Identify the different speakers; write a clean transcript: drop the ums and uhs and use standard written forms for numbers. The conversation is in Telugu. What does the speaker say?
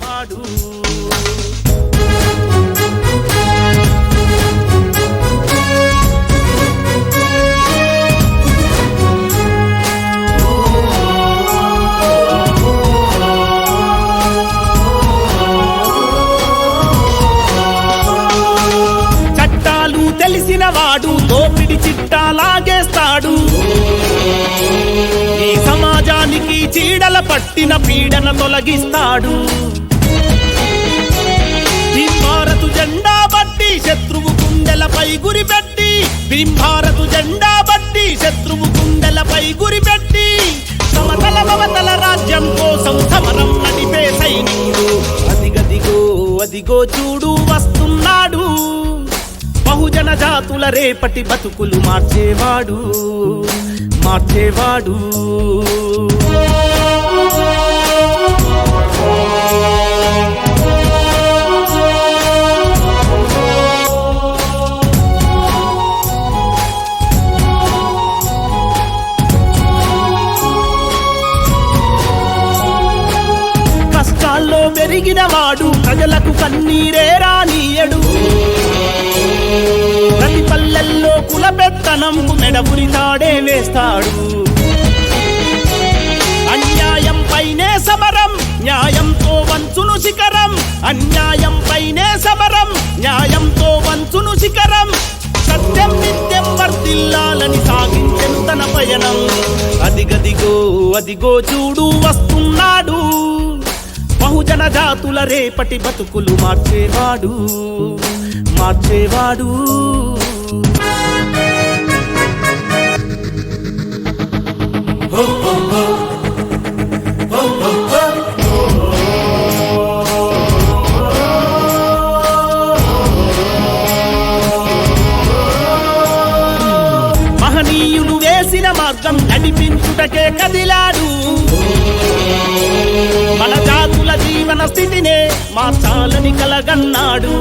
Speaker 1: మార్చేవాడు. చట్టాలు తెలిసిన వాడు దోపిడి చిట్టా లాగేస్తాడు. ఈ సమాజానికి చీడల పట్టిన పీడన తొలగిస్తాడు. భీంభారతు జెండా బట్టి శత్రువు గుండెలపై గురిపెట్టి, భీంభారతు జెండా బట్టి శత్రువు గుండెలపై గురిపెట్టి, సమతల మమతల రాజ్యం కోసం సమరం నడిపే సైనికుడు. అదిగదిగో అదిగో చూడు వస్తున్నాడు, బహుజన జాతుల రేపటి బతుకులు మార్చేవాడు మార్చేవాడు. కష్టాల్లో పెరిగిన వాడు ప్రజలకు కన్నీరే రానీయడు. ప్రతి పల్లెల్లో కుల పెత్తనంకు మెడబురి తాడే వేస్తాడు. అన్యాయం పైనే సమరం, న్యాయంతో వంచును శిఖరం. అన్యాయం పైనే సమరం, న్యాయంతో వంచును శిఖరం. సత్యం నిత్యం వర్ధిల్లాలని సాగించెను తన పయనం. అదిగదిగో అదిగో చూడు వస్తున్నాడు, బహుజన జాతుల రేపటి బతుకులు మార్చేవాడు మార్చేవాడు. మహనీయులు వేసిన మార్గం నడిపించుటకే కదిలాడు. మన జాతుల జీవన స్థితినే మార్చాలని కలగన్నాడు.